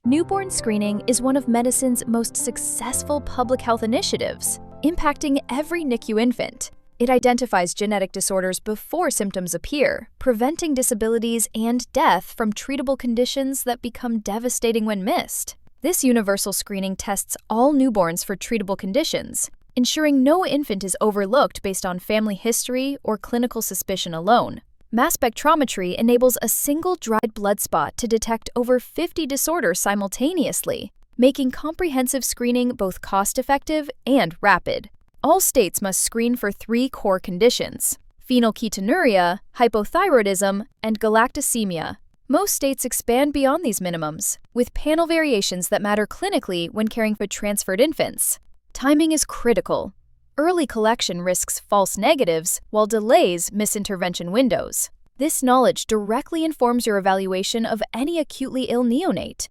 Newborn screening is one of medicine's most successful public health initiatives, impacting every NICU infant. It identifies genetic disorders before symptoms appear, preventing disabilities and death from treatable conditions that become devastating when missed. This universal screening tests all newborns for treatable conditions, ensuring no infant is overlooked based on family history or clinical suspicion alone. Mass spectrometry enables a single dried blood spot to detect over 50 disorders simultaneously, making comprehensive screening both cost-effective and rapid. All states must screen for 3 core conditions: phenylketonuria, hypothyroidism, and galactosemia. Most states expand beyond these minimums, with panel variations that matter clinically when caring for transferred infants. Timing is critical. Early collection risks false negatives, while delays miss intervention windows. This knowledge directly informs your evaluation of any acutely ill neonate.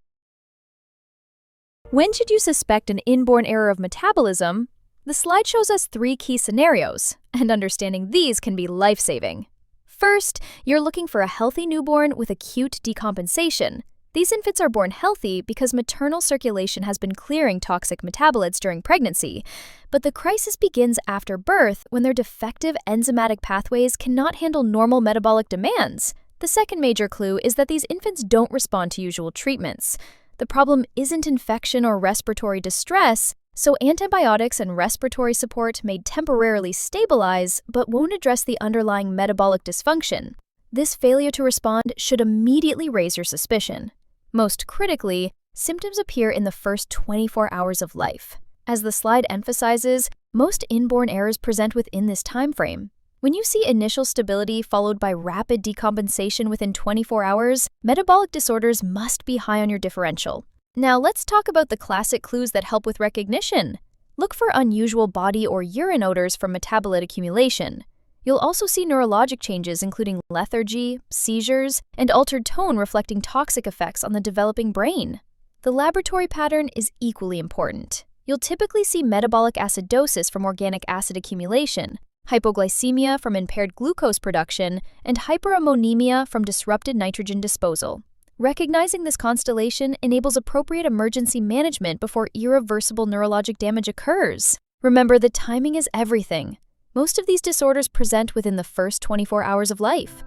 When should you suspect an inborn error of metabolism? The slide shows us 3 key scenarios, and understanding these can be life-saving. First, you're looking for a healthy newborn with acute decompensation. These infants are born healthy because maternal circulation has been clearing toxic metabolites during pregnancy, but the crisis begins after birth when their defective enzymatic pathways cannot handle normal metabolic demands. The second major clue is that these infants don't respond to usual treatments. The problem isn't infection or respiratory distress, so antibiotics and respiratory support may temporarily stabilize but won't address the underlying metabolic dysfunction. This failure to respond should immediately raise your suspicion. Most critically, symptoms appear in the first 24 hours of life. As the slide emphasizes, most inborn errors present within this time frame. When you see initial stability followed by rapid decompensation within 24 hours, metabolic disorders must be high on your differential. Now let's talk about the classic clues that help with recognition. Look for unusual body or urine odors from metabolite accumulation. You'll also see neurologic changes including lethargy, seizures, and altered tone reflecting toxic effects on the developing brain. The laboratory pattern is equally important. You'll typically see metabolic acidosis from organic acid accumulation, hypoglycemia from impaired glucose production, and hyperammonemia from disrupted nitrogen disposal. Recognizing this constellation enables appropriate emergency management before irreversible neurologic damage occurs. Remember, the timing is everything. Most of these disorders present within the first 24 hours of life.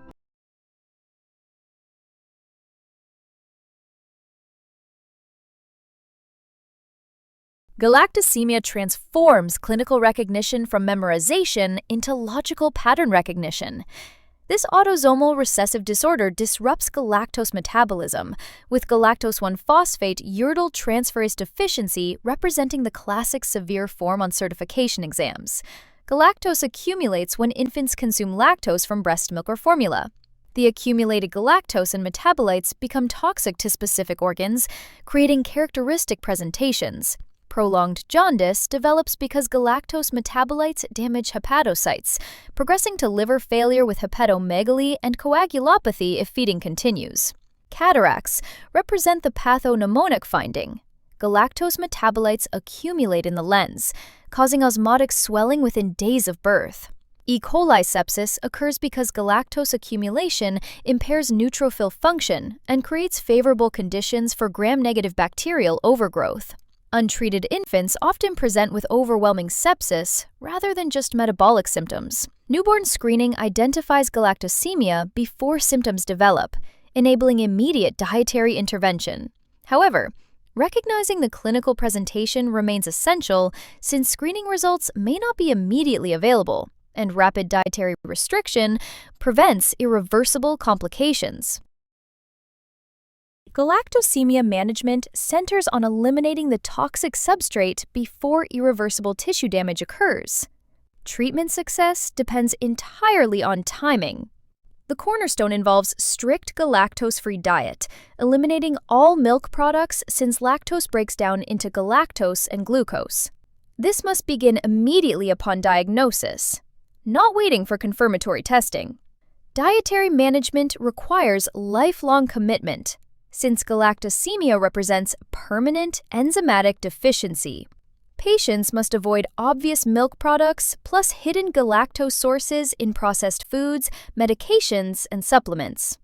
Galactosemia transforms clinical recognition from memorization into logical pattern recognition. This autosomal recessive disorder disrupts galactose metabolism, with galactose-1-phosphate uridyl transferase deficiency representing the classic severe form on certification exams. Galactose accumulates when infants consume lactose from breast milk or formula. The accumulated galactose and metabolites become toxic to specific organs, creating characteristic presentations. Prolonged jaundice develops because galactose metabolites damage hepatocytes, progressing to liver failure with hepatomegaly and coagulopathy if feeding continues. Cataracts represent the pathognomonic finding. Galactose metabolites accumulate in the lens, causing osmotic swelling within days of birth. E. coli sepsis occurs because galactose accumulation impairs neutrophil function and creates favorable conditions for gram-negative bacterial overgrowth. Untreated infants often present with overwhelming sepsis rather than just metabolic symptoms. Newborn screening identifies galactosemia before symptoms develop, enabling immediate dietary intervention. However, recognizing the clinical presentation remains essential since screening results may not be immediately available, and rapid dietary restriction prevents irreversible complications. Galactosemia management centers on eliminating the toxic substrate before irreversible tissue damage occurs. Treatment success depends entirely on timing. The cornerstone involves strict galactose-free diet, eliminating all milk products since lactose breaks down into galactose and glucose. This must begin immediately upon diagnosis, not waiting for confirmatory testing. Dietary management requires lifelong commitment, since galactosemia represents permanent enzymatic deficiency. Patients must avoid obvious milk products plus hidden galactose sources in processed foods, medications, and supplements.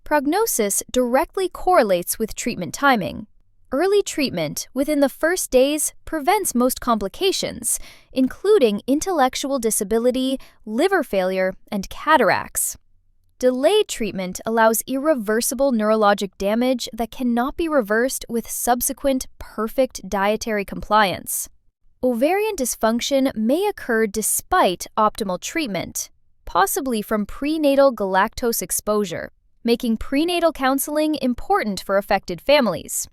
Prognosis directly correlates with treatment timing. Early treatment within the first days prevents most complications, including intellectual disability, liver failure, and cataracts. Delayed treatment allows irreversible neurologic damage that cannot be reversed with subsequent perfect dietary compliance. Ovarian dysfunction may occur despite optimal treatment, possibly from prenatal galactose exposure, making prenatal counseling important for affected families.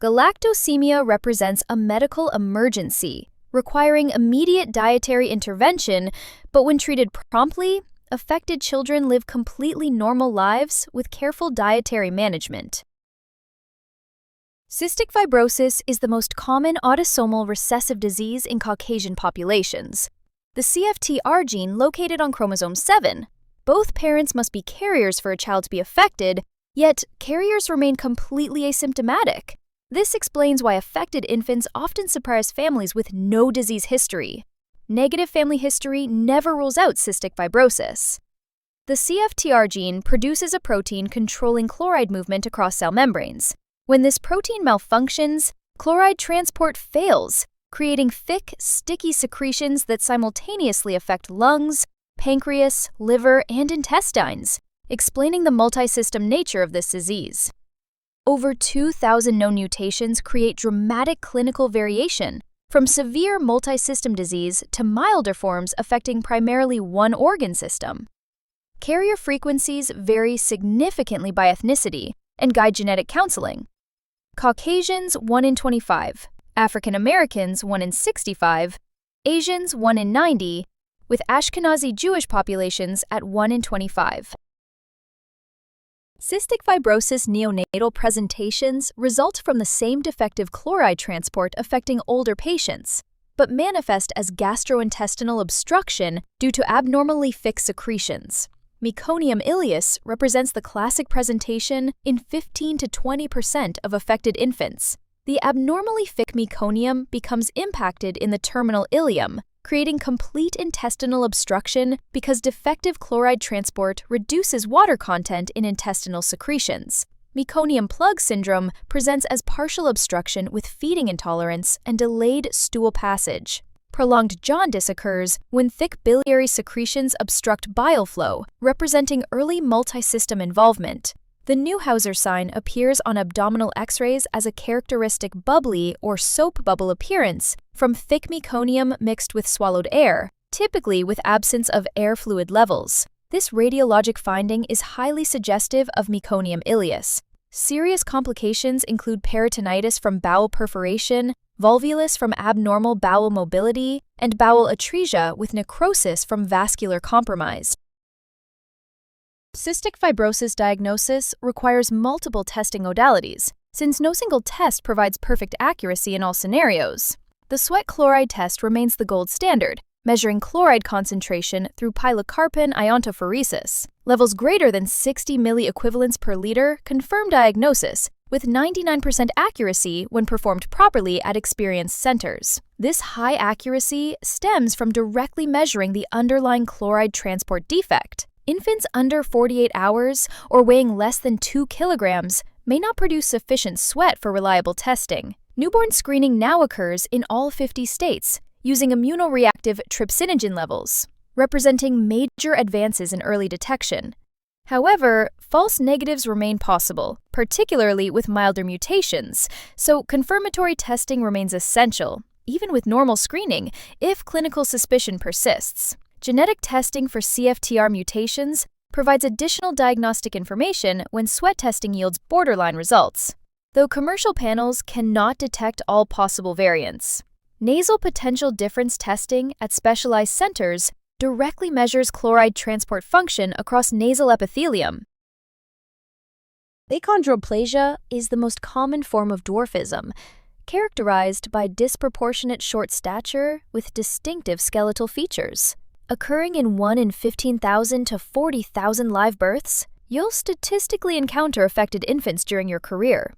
Galactosemia represents a medical emergency, requiring immediate dietary intervention, but when treated promptly, affected children live completely normal lives with careful dietary management. Cystic fibrosis is the most common autosomal recessive disease in Caucasian populations. The CFTR gene located on chromosome 7. Both parents must be carriers for a child to be affected, yet carriers remain completely asymptomatic. This explains why affected infants often surprise families with no disease history. Negative family history never rules out cystic fibrosis. The CFTR gene produces a protein controlling chloride movement across cell membranes. When this protein malfunctions, chloride transport fails, creating thick, sticky secretions that simultaneously affect lungs, pancreas, liver, and intestines, explaining the multisystem nature of this disease. Over 2,000 known mutations create dramatic clinical variation, from severe multisystem disease to milder forms affecting primarily one organ system. Carrier frequencies vary significantly by ethnicity and guide genetic counseling. Caucasians 1 in 25, African Americans 1 in 65, Asians 1 in 90, with Ashkenazi Jewish populations at 1 in 25. Cystic fibrosis neonatal presentations result from the same defective chloride transport affecting older patients, but manifest as gastrointestinal obstruction due to abnormally thick secretions. Meconium ileus represents the classic presentation in 15 to 20% of affected infants. The abnormally thick meconium becomes impacted in the terminal ileum, creating complete intestinal obstruction because defective chloride transport reduces water content in intestinal secretions. Meconium plug syndrome presents as partial obstruction with feeding intolerance and delayed stool passage. Prolonged jaundice occurs when thick biliary secretions obstruct bile flow, representing early multisystem involvement. The Neuhauser sign appears on abdominal X-rays as a characteristic bubbly or soap bubble appearance from thick meconium mixed with swallowed air, typically with absence of air fluid levels. This radiologic finding is highly suggestive of meconium ileus. Serious complications include peritonitis from bowel perforation, volvulus from abnormal bowel mobility, and bowel atresia with necrosis from vascular compromise. Cystic fibrosis diagnosis requires multiple testing modalities, since no single test provides perfect accuracy in all scenarios. The sweat chloride test remains the gold standard, measuring chloride concentration through pilocarpine iontophoresis. Levels greater than 60 milliequivalents per liter confirm diagnosis, with 99% accuracy when performed properly at experienced centers. This high accuracy stems from directly measuring the underlying chloride transport defect. Infants under 48 hours or weighing less than 2 kilograms may not produce sufficient sweat for reliable testing. Newborn screening now occurs in all 50 states, using immunoreactive trypsinogen levels, representing major advances in early detection. However, false negatives remain possible, particularly with milder mutations, so confirmatory testing remains essential, even with normal screening, if clinical suspicion persists. Genetic testing for CFTR mutations provides additional diagnostic information when sweat testing yields borderline results, though commercial panels cannot detect all possible variants. Nasal potential difference testing at specialized centers directly measures chloride transport function across nasal epithelium. Achondroplasia is the most common form of dwarfism, characterized by disproportionate short stature with distinctive skeletal features. Occurring in 1 in 15,000 to 40,000 live births, you'll statistically encounter affected infants during your career.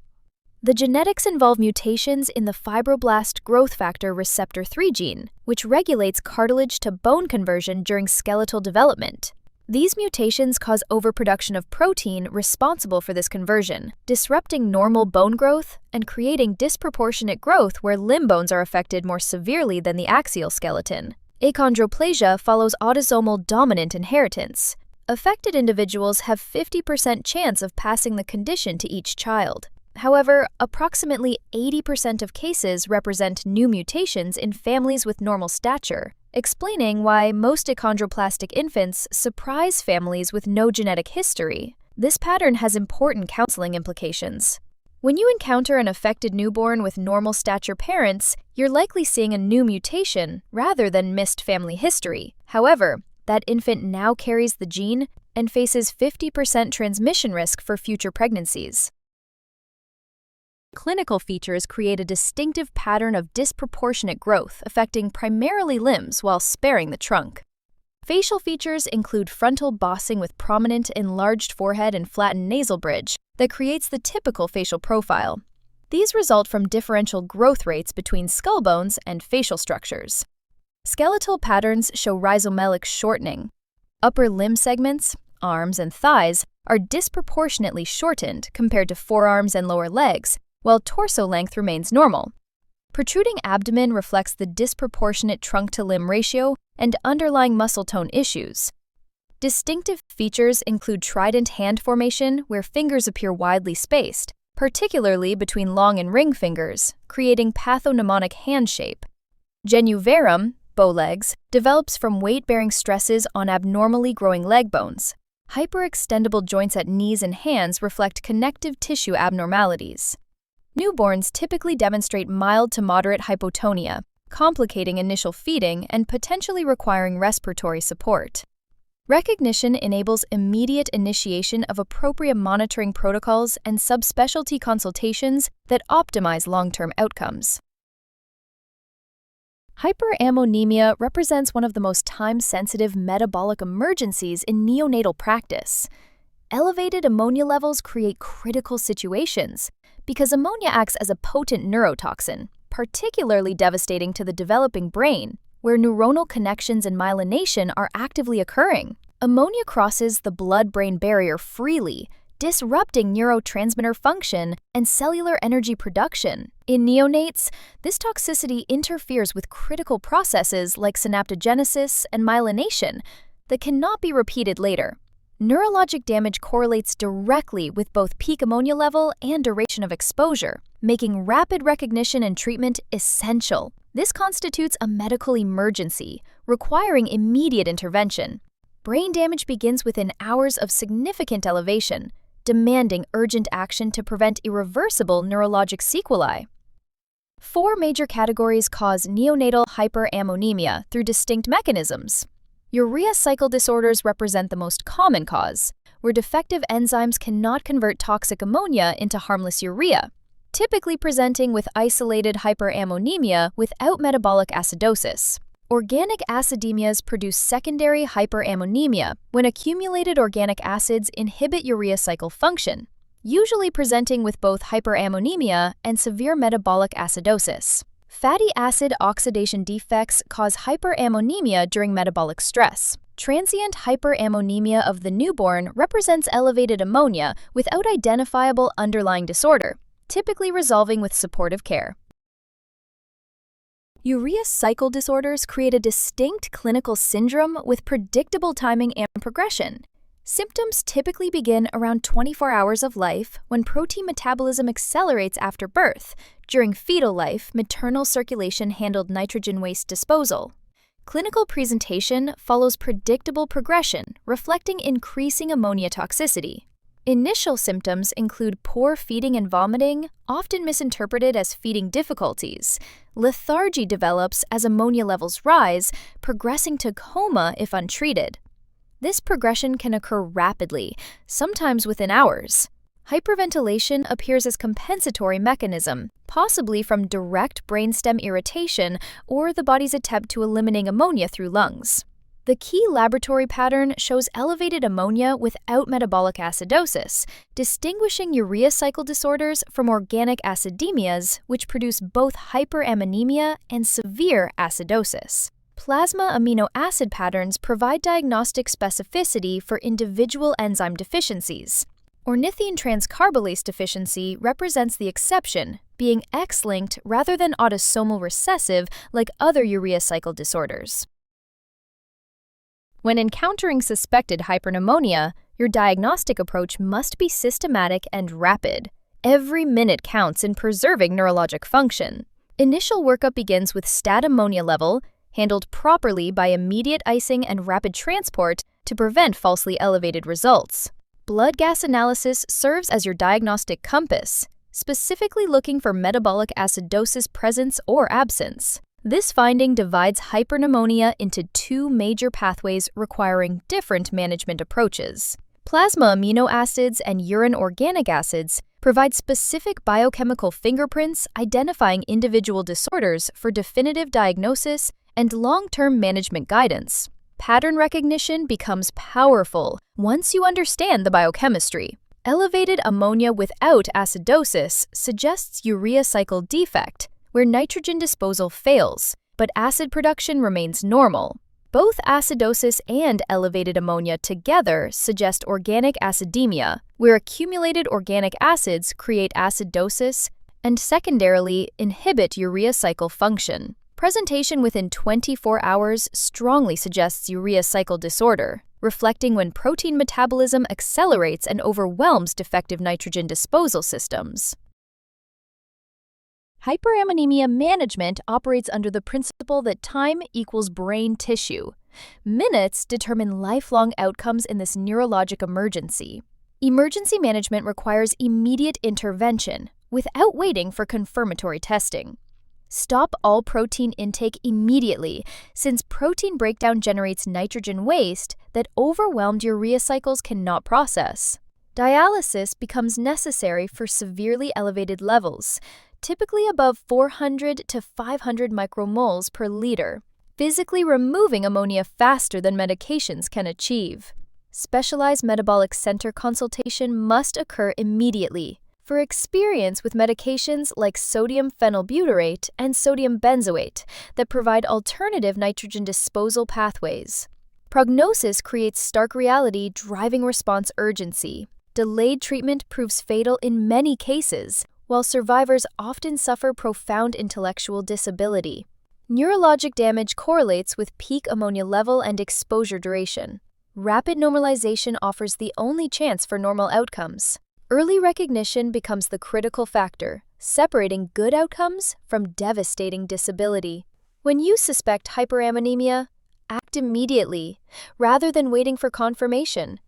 The genetics involve mutations in the fibroblast growth factor receptor 3 gene, which regulates cartilage to bone conversion during skeletal development. These mutations cause overproduction of protein responsible for this conversion, disrupting normal bone growth and creating disproportionate growth where limb bones are affected more severely than the axial skeleton. Achondroplasia follows autosomal dominant inheritance. Affected individuals have 50% chance of passing the condition to each child. However, approximately 80% of cases represent new mutations in families with normal stature, explaining why most achondroplastic infants surprise families with no genetic history. This pattern has important counseling implications. When you encounter an affected newborn with normal stature parents, you're likely seeing a new mutation rather than missed family history. However, that infant now carries the gene and faces 50% transmission risk for future pregnancies. Clinical features create a distinctive pattern of disproportionate growth affecting primarily limbs while sparing the trunk. Facial features include frontal bossing with prominent enlarged forehead and flattened nasal bridge that creates the typical facial profile. These result from differential growth rates between skull bones and facial structures. Skeletal patterns show rhizomelic shortening. Upper limb segments, arms and thighs, are disproportionately shortened compared to forearms and lower legs, while torso length remains normal. Protruding abdomen reflects the disproportionate trunk-to-limb ratio and underlying muscle tone issues. Distinctive features include trident hand formation, where fingers appear widely spaced, particularly between long and ring fingers, creating pathognomonic hand shape. Genuvarum, bow legs, develops from weight-bearing stresses on abnormally growing leg bones. Hyperextendable joints at knees and hands reflect connective tissue abnormalities. Newborns typically demonstrate mild to moderate hypotonia, complicating initial feeding and potentially requiring respiratory support. Recognition enables immediate initiation of appropriate monitoring protocols and subspecialty consultations that optimize long-term outcomes. Hyperammonemia represents one of the most time-sensitive metabolic emergencies in neonatal practice. Elevated ammonia levels create critical situations because ammonia acts as a potent neurotoxin, particularly devastating to the developing brain, where neuronal connections and myelination are actively occurring. Ammonia crosses the blood-brain barrier freely, disrupting neurotransmitter function and cellular energy production. In neonates, this toxicity interferes with critical processes like synaptogenesis and myelination that cannot be repeated later. Neurologic damage correlates directly with both peak ammonia level and duration of exposure, making rapid recognition and treatment essential. This constitutes a medical emergency, requiring immediate intervention. Brain damage begins within hours of significant elevation, demanding urgent action to prevent irreversible neurologic sequelae. 4 major categories cause neonatal hyperammonemia through distinct mechanisms. Urea cycle disorders represent the most common cause, where defective enzymes cannot convert toxic ammonia into harmless urea, typically presenting with isolated hyperammonemia without metabolic acidosis. Organic acidemias produce secondary hyperammonemia when accumulated organic acids inhibit urea cycle function, usually presenting with both hyperammonemia and severe metabolic acidosis. Fatty acid oxidation defects cause hyperammonemia during metabolic stress. Transient hyperammonemia of the newborn represents elevated ammonia without identifiable underlying disorder, typically resolving with supportive care. Urea cycle disorders create a distinct clinical syndrome with predictable timing and progression. Symptoms typically begin around 24 hours of life when protein metabolism accelerates after birth. During fetal life, maternal circulation handled nitrogen waste disposal. Clinical presentation follows predictable progression, reflecting increasing ammonia toxicity. Initial symptoms include poor feeding and vomiting, often misinterpreted as feeding difficulties. Lethargy develops as ammonia levels rise, progressing to coma if untreated. This progression can occur rapidly, sometimes within hours. Hyperventilation appears as compensatory mechanism, possibly from direct brainstem irritation or the body's attempt to eliminate ammonia through lungs. The key laboratory pattern shows elevated ammonia without metabolic acidosis, distinguishing urea cycle disorders from organic acidemias, which produce both hyperammonemia and severe acidosis. Plasma amino acid patterns provide diagnostic specificity for individual enzyme deficiencies. Ornithine transcarbamylase deficiency represents the exception, being X-linked rather than autosomal recessive like other urea cycle disorders. When encountering suspected hyperpneumonia, your diagnostic approach must be systematic and rapid. Every minute counts in preserving neurologic function. Initial workup begins with stat ammonia level, handled properly by immediate icing and rapid transport to prevent falsely elevated results. Blood gas analysis serves as your diagnostic compass, specifically looking for metabolic acidosis presence or absence. This finding divides hyperpneumonia into two major pathways requiring different management approaches. Plasma amino acids and urine organic acids provide specific biochemical fingerprints identifying individual disorders for definitive diagnosis and long-term management guidance. Pattern recognition becomes powerful once you understand the biochemistry. Elevated ammonia without acidosis suggests urea cycle defect, where nitrogen disposal fails, but acid production remains normal. Both acidosis and elevated ammonia together suggest organic acidemia, where accumulated organic acids create acidosis and secondarily inhibit urea cycle function. Presentation within 24 hours strongly suggests urea cycle disorder, reflecting when protein metabolism accelerates and overwhelms defective nitrogen disposal systems. Hyperammonemia management operates under the principle that time equals brain tissue. Minutes determine lifelong outcomes in this neurologic emergency. Emergency management requires immediate intervention without waiting for confirmatory testing. Stop all protein intake immediately, since protein breakdown generates nitrogen waste that overwhelmed urea cycles cannot process. Dialysis becomes necessary for severely elevated levels, typically above 400 to 500 micromoles per liter, physically removing ammonia faster than medications can achieve. Specialized metabolic center consultation must occur immediately. For experience with medications like sodium phenylbutyrate and sodium benzoate that provide alternative nitrogen disposal pathways. Prognosis creates stark reality driving response urgency. Delayed treatment proves fatal in many cases, while survivors often suffer profound intellectual disability. Neurologic damage correlates with peak ammonia level and exposure duration. Rapid normalization offers the only chance for normal outcomes. Early recognition becomes the critical factor, separating good outcomes from devastating disability. When you suspect hyperammonemia, act immediately, rather than waiting for confirmation.